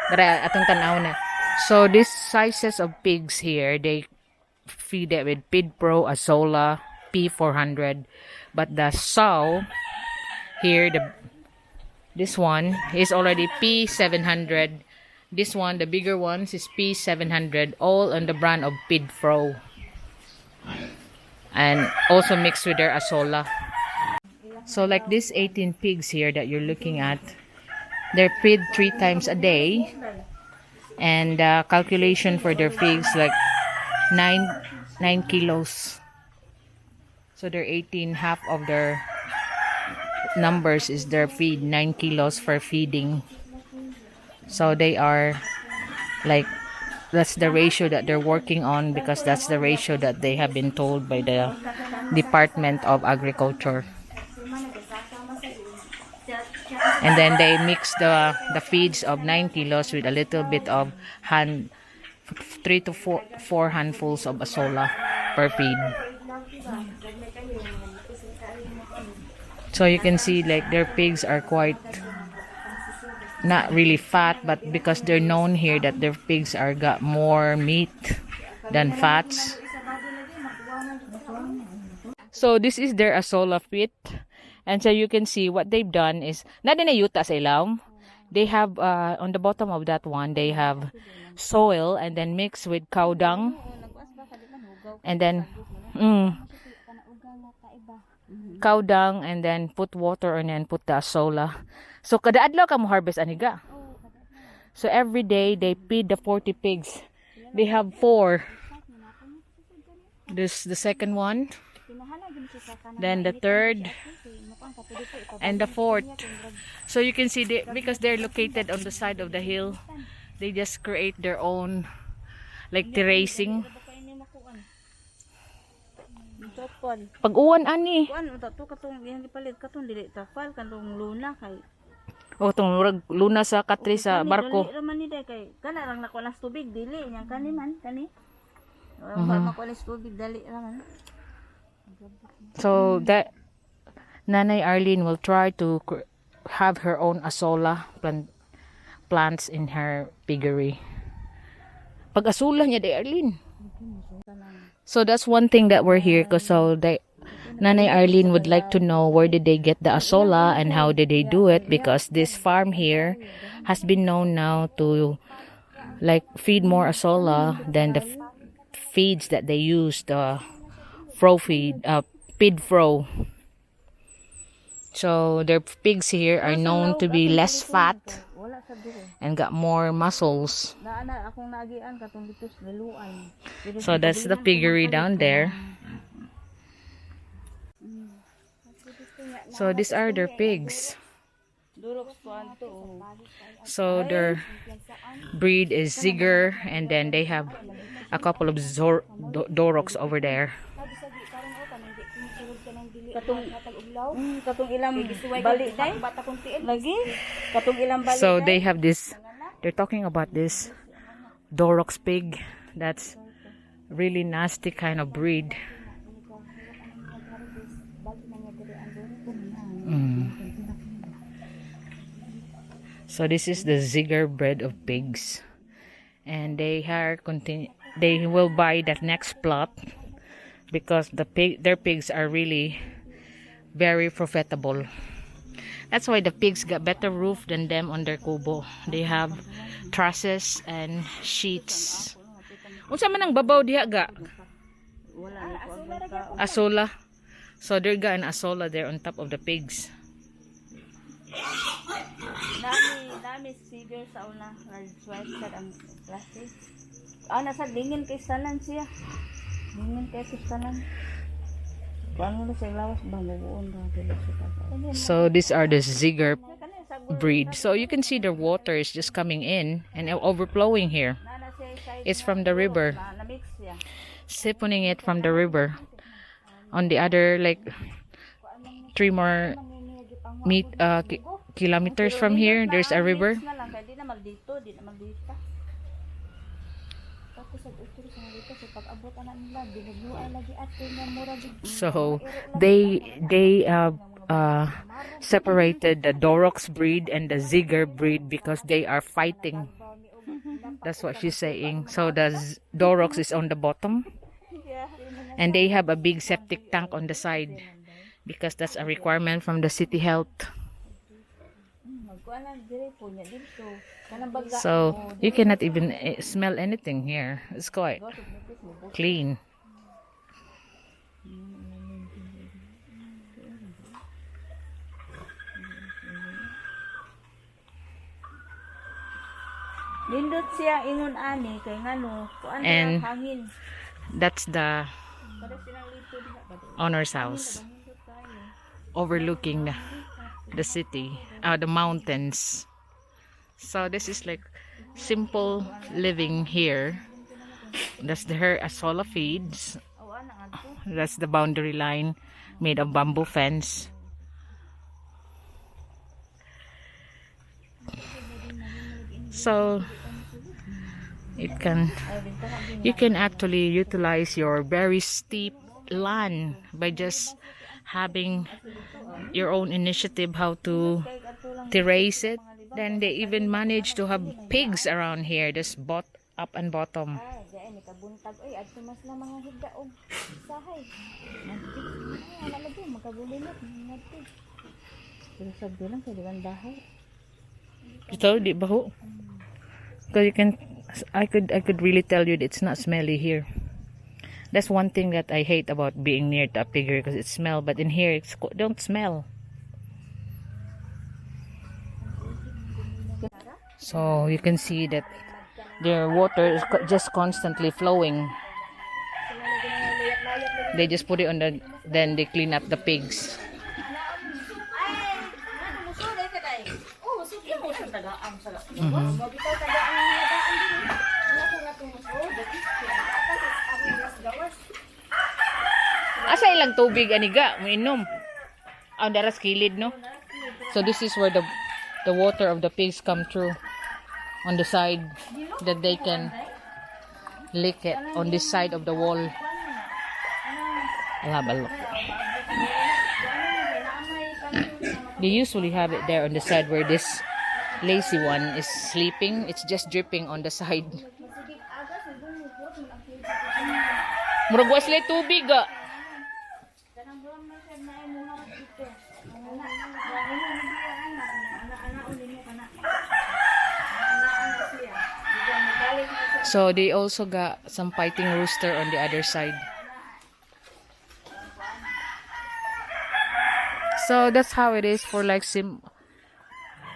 Dara atong tanaw na. So these sizes of pigs here, they feed it with Pid Pro Azola P400, but the sow here, this one is already P700. This one, the bigger ones, is P700, all on the brand of Pid Pro, and also mixed with their Azola. So like these 18 pigs here that you're looking at, they're fed 3 times a day, and calculation for their pigs like 9 kilos. So they're 18, half of their numbers is their feed, 9 kilos for feeding. So they are like, that's the ratio that they're working on, because that's the ratio that they have been told by the Department of Agriculture. And then they mix the feeds of 9 kilos with a little bit of 3 to 4 handfuls of azola per feed. So you can see like their pigs are quite not really fat, but because they're known here that their pigs are got more meat than fats. So this is their azola pit. And so you can see what they've done is, na din na yuta sa ilaw. They have, on the bottom of that one, they have soil and then mixed with cow dung. And then, cow dung, and then put water on and put the azola. So kada adlaw ka mo harvest aniga. So every day they feed the 40 pigs. They have 4. This the second one. Then the third. And the 4th. So you can see because they're located on the side of the hill, they just create their own like terracing. Pag-uwan ani. Oh, tong luna sa katri sa barko. So that Nanay Arlene will try to have her own azola plants in her piggery. Pag-asola niya, Arlene. So that's one thing that we're here, because so Nanay Arlene would like to know where did they get the azola and how did they do it, because this farm here has been known now to like feed more azola than the feeds that they use, the Pid Pro. So their pigs here are known to be less fat and got more muscles. So that's the piggery down there. So these are their pigs. So their breed is Ziger, and then they have a couple of Doroks over there. So they have this, they're talking about this Dorox pig. That's really nasty kind of breed. So this is the Ziger breed of pigs, and they will buy that next plot because their pigs are really very profitable. That's why the pigs got better roof than them on their kubo. They have trusses and sheets. Unsa man ang babaw diha ga? Azola. So there got an azola there on top of the pigs. Dami figure sa una swipe sa ang plastic. Nasa dingin kay salan siya. Dingin kay salan. So these are the Ziger breed. So you can see the water is just coming in and overflowing here. It's from the river. Siphoning it from the river. On the other like 3 more kilometers from here, there's a river. So they separated the Dorox breed and the Ziger breed because they are fighting. That's what she's saying. So the Dorox is on the bottom. And they have a big septic tank on the side because that's a requirement from the city health. So you cannot even smell anything here. It's quite clean. Nindot siya ingon ani kay ngano kuan And hangin. that's the owner's house overlooking the city, the mountains. So this is like simple living here. That's her Asola feeds. That's the boundary line made of bamboo fence. So you can actually utilize your very steep land by just having your own initiative how to terrace it. Then they even manage to have pigs around here, just up and bottom. Ito, di ba ho? Because I could really tell you that it's not smelly here. That's one thing that I hate about being near to a piggery, because it smells, but in here it don't smell. So you can see that their water is just constantly flowing. They just put it on then they clean up the pigs. Asa ilang tubig aniga mo inom? Ang daras kilid, no? So this is where the water of the pigs come through on the side, that they can lick it on this side of the wall. I'll have a look. They usually have it there on the side where this lazy one is sleeping. It's just dripping on the side. Murag wa sila tubig ah. So they also got some fighting rooster on the other side. So that's how it is for like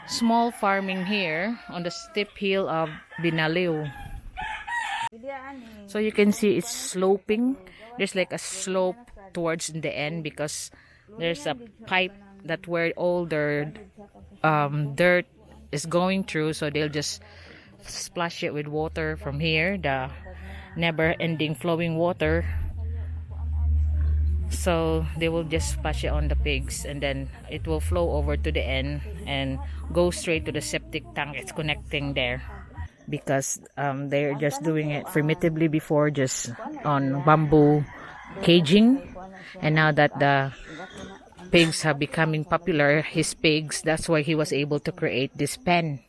small farming here on the steep hill of Binaliw. So you can see it's sloping. There's like a slope towards the end because there's a pipe that where all the dirt is going through. So they'll just splash it with water from here, the never-ending flowing water. So they will just splash it on the pigs, and then it will flow over to the end and go straight to the septic tank. It's connecting there because they're just doing it primitively before, just on bamboo caging, and now that the pigs have becoming popular, his pigs, that's why he was able to create this pen.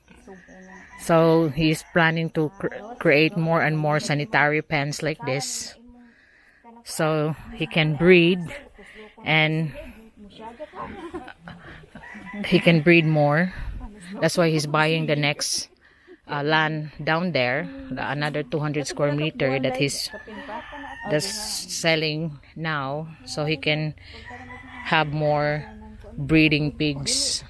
So he's planning to create more and more sanitary pens like this, so he can breed, and he can breed more. That's why he's buying the next land down there, another 200 square meter that he's selling now, so he can have more breeding pigs.